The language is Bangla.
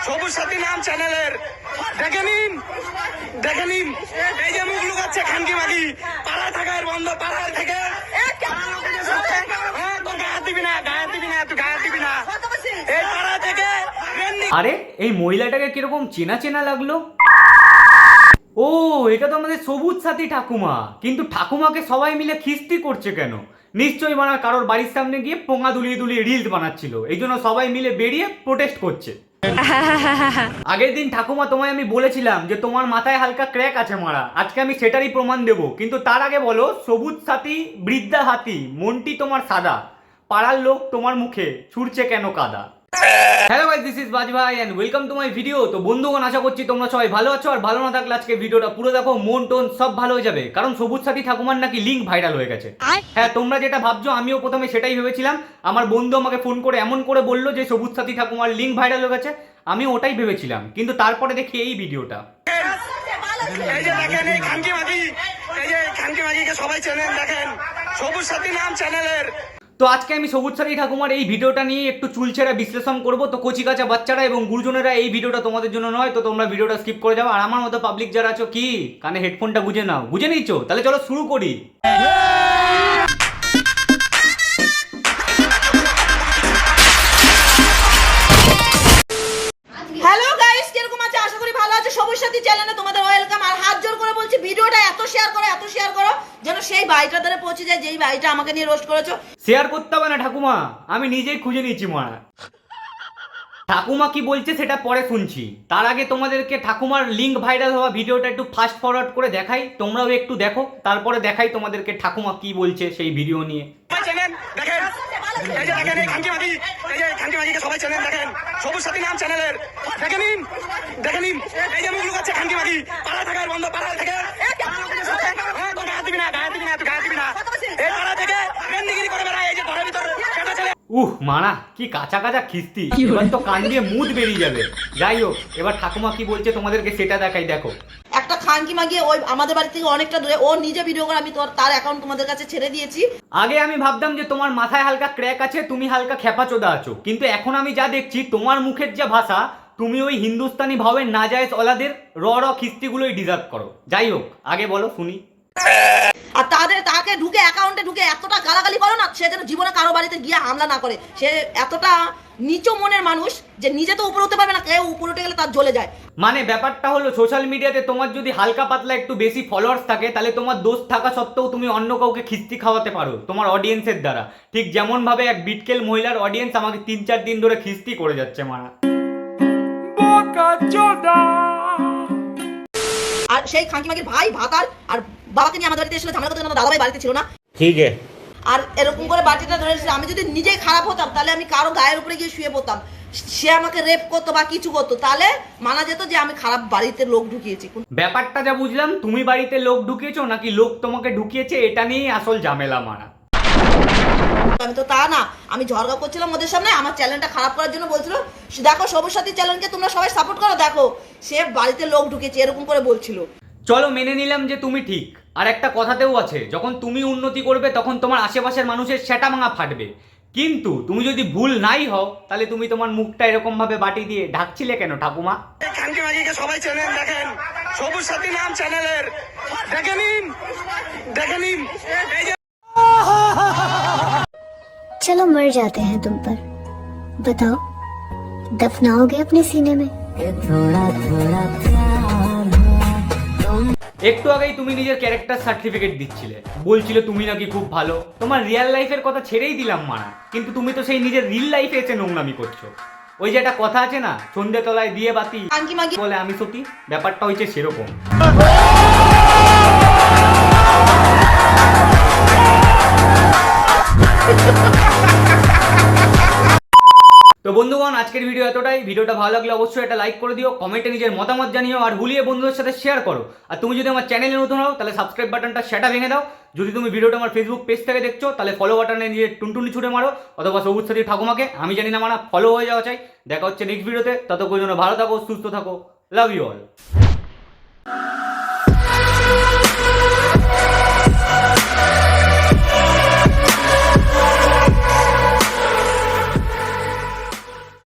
সবুজ সাথী নাম চ্যানেলের দেখে নিন এই যে মুখ লুকাচ্ছে খানকি মাগি পাড়ায় থাকার বন্ধ পাড়ায় থেকে আরে এই মহিলাটাকে কিরকম চেনা চেনা লাগলো। ও এটা তো আমাদের সবুজ সাথী ঠাকুমা, কিন্তু ঠাকুমাকে সবাই মিলে খিস্তি করছে কেন? নিশ্চয়ই মানে কারোর বাড়ির সামনে গিয়ে পোঙা দুলিয়ে দুলিয়ে রিলস বানাচ্ছিল, এই জন্য সবাই মিলে বেরিয়ে প্রোটেস্ট করছে। আগের দিন ঠাকুমা তোমায় আমি বলেছিলাম যে তোমার মাথায় হালকা ক্র্যাক আছে মারা, আজকে আমি সেটারই প্রমাণ দেবো। কিন্তু তার আগে বলো, সবুজ সাথী বৃদ্ধা হাতি মনটি তোমার সাদা, পাড়ার লোক তোমার মুখে ছুটছে কেন কাদা। হ্যালো গাইস, দিস ইজ বাজ ভাই and welcome to my video. তো বন্ধুগণ, আশা করছি তোমরা সবাই ভালো আছো, আর ভালো না থাকলে আজকে ভিডিওটা পুরো দেখো, মন টোন সব ভালো হয়ে যাবে। কারণ সবুজ সাথী ঠাকুমার নাকি লিঙ্ক ভাইরাল হয়ে গেছে। হ্যাঁ, তোমরা যেটা ভাবছো আমিও প্রথমে সেটাই ভেবেছিলাম। আমার বন্ধু আমাকে ফোন করে এমন করে বললো যে সবুজ সাথী ঠাকুমার লিঙ্ক ভাইরাল হয়ে গেছে, আমি ওটাই ভেবেছিলাম। কিন্তু তারপরে দেখি এই ভিডিওটা। এই যে দেখেন এই খানকি মাগিকে সবাই চেনেন, দেখেন সবুজ সাথী নাম চ্যানেলের। তো আজকে আমি সবুজ সাথী ঠাকুমার এই ভিডিওটা নিয়ে একটু চুলছেড়া বিশ্লেষণ করবো। তো কচি কাঁচা বাচ্চারা এবং গুরুজনেরা এই ভিডিওটা তোমাদের জন্য নয়, তো তোমরা ভিডিওটা স্কিপ করে যাও। আর আমার মতো পাবলিক যারা আছো, কি কানে হেডফোনটা গুঁজে নাও, গুঁজে নিচ্ছো? তাহলে চলো শুরু করি। হ্যালো গাইস, কিরকম আছে? আশা করি ভালো আছে। সবুজ সাথী চ্যানেলে তোমাদের ওয়েলকাম। আর হাত জোর করে বলছি, ভিডিওটা এত শেয়ার করো যেন সেই ভাইটা ধরে পৌঁছে যায় যেই ভাইটা আমাকে নিয়ে রোস্ট করেছো। শেয়ার করতে হবে না ঠাকুমা, আমি নিজেই খুঁজে নিচ্ছি মারা। ঠাকুমা কি বলছে সেটা পরে শুনছি, তার আগে তোমাদেরকে ঠাকুমার লিঙ্ক ভাইরাল হওয়া ভিডিওটা একটু ফাস্ট ফরওয়ার্ড করে দেখাই, তোমরাও একটু দেখো, তারপরে দেখাই তোমাদেরকে ঠাকুমা কি বলছে সেই ভিডিও নিয়ে। এই যে দেখেন এই খানকি মাগিকে সবাই চেনেন, দেখেন সবুজ সাথী নাম চ্যানেলের দেখে নিন এই যে মুখ লুকাচ্ছে খানকি মাগি পাড়ায় থাকার বন্ধ পাড়ায় থেকে এই পাড়া থেকে বেন্দিগিরি করে বেড়ায়, এই যে ঘরের ভিতর মানা কি কাঁচা কাঁচা খিস্তি, এবার তো কান দিয়ে মুদ বেরিয়ে যাবে। যাই হোক, এবার ঠাকুমা কি বলছে তোমাদেরকে সেটা দেখাই, দেখো। একটা খানকি মাগি ওই আমাদের বাড়ি থেকে অনেকটা দূরে, ও নিজে ভিডিও করে, আমি তার অ্যাকাউন্ট তোমাদের কাছে ছেড়ে দিয়েছি। আগে আমি ভাবতাম যে তোমার মাথায় হালকা ক্র্যাক আছে, তুমি হালকা খেপাচোদা আছো, কিন্তু এখন আমি যা দেখছি তোমার মুখের যা ভাষা, তুমি ওই হিন্দুস্তানি ভাবের নাজায়েজ ওলাদের র খিস্তিগুলোই ডিজার্ভ করো। যাই হোক, আগে বলো শুনি। আর তাকে ঢুকে অ্যাকাউন্টে ঢুকে এতটা গালাগালি করো না, সে যেন জীবনে কারো বাড়িতে গিয়ে হামলা না করে। সে এতটা নিচু মনের মানুষ যে নিজে তো উপরে উঠতে পারবে না, কেউ উপরে উঠে গেলে তার জ্বলে যায়। মানে ব্যাপারটা হলো, সোশ্যাল মিডিয়াতে তোমার যদি হালকা পাতলা একটু বেশি ফলোয়ার্স থাকে, তাহলে তোমার দোষ থাকা সত্ত্বেও তুমি অন্য কাউকে খিস্তি খাওয়াতে পারো তোমার অডিয়েন্সের দ্বারা। ঠিক যেমন ভাবে এক বিটকেল মহিলার অডিয়েন্স আমাকে 3-4 দিন ধরে খিস্তি করে যাচ্ছে মারা। আর সেই খানকি মাগির ভাই ভাতার আর বাবাকে নিয়ে আমাদের বাড়িতে এসেছিল ঝামেলা করতে, দাদা ভাই বাড়িতে ছিল না, ঠিক আছে। আর এরকম করে বাটিটা ধরে, আমি যদি নিজেই খারাপ হতাম তাহলে আমি কারো গায়ের উপরে গিয়ে শুয়ে পড়তাম, সে আমাকে রেপ করতো বা কিছু করতো, তাহলে মানা যেত যে আমি খারাপ বাড়িতে লোক ঢুকিয়েছি। ব্যাপারটা যা বুঝলাম, তুমি বাড়িতে লোক ঢুকিয়েছো নাকি লোক তোমাকে ঢুকিয়েছে, এটা নিয়েই আসল ঝামেলা মারা। আমি তো তা না, আমি ঝগড়া করছিলাম ওদের সামনে, আমার চ্যানেলটা খারাপ করার জন্য বলছিল দেখো সবুজ সাথী চ্যানেলকে তোমরা সবাই সাপোর্ট করো, দেখো সে বাড়িতে লোক ঢুকেছে, এরকম করে বলছিল। চলো মেনে নিলাম যে তুমি ঠিক। আর একটা কথাতেও আছে, যখন তুমি উন্নতি করবে তখন তোমার আশেপাশের মানুষের সেটা ভাঙা ফাটবে। কিন্তু তুমি যদি ভুল নাই হও, তাহলে তুমি তোমার মুখটা এরকম ভাবে বাটি দিয়ে ঢাকছিলে কেন ঠাকুমা? এই খানকি মাগিকে সবাই চেনেন, দেখেন সবুজ সাথী নাম চ্যানেলের দেখে নিন এই যে चलो मर जाते हैं तुम पर, बताओ दफनाओगे अपने सीने में? একটু আগেই তুমি নিজের ক্যারেক্টার সার্টিফিকেট দিচ্ছিলে, বলছিলে তুমি নাকি খুব ভালো। তোমার রিয়েল লাইফের কথা ছেড়েই দিলাম মারা, কিন্তু তুমি তো সেই নিজের রিল লাইফে এসে নোংরামি করছো। ওই যে একটা কথা আছে না, সন্ধ্যে তলায় দিয়ে বাতি বলে আমি সতী, ব্যাপারটা হয়েছে সেরকম। তো বন্ধুগণ, আজকের ভিডিও এতটাই। ভিডিওটা ভালো লাগলে অবশ্যই একটা লাইক করে দিও, কমেন্টে নিজের মতামত জানিও, আর ভুলিয়ে বন্ধুদের সাথে শেয়ার করো। আর তুমি যদি আমার চ্যানেলে নতুন হও, তাহলে সাবস্ক্রাইব বাটনটা সেটা ভেঙে দাও। যদি তুমি ভিডিওটা আমার ফেসবুক পেজ থেকে দেখছো, তাহলে ফলো বাটনে নিজের টুনটুনি ছুটে মারো, অথবা সবুজ সাথী ঠাকুমাকে, আমি জানি না মারা, ফলো হয়ে যাওয়া চাই। দেখা হচ্ছে নেক্সট ভিডিওতে, ততক্ষণ জন্য ভালো থাকো, সুস্থ থাকো, লাভ ইউ অল।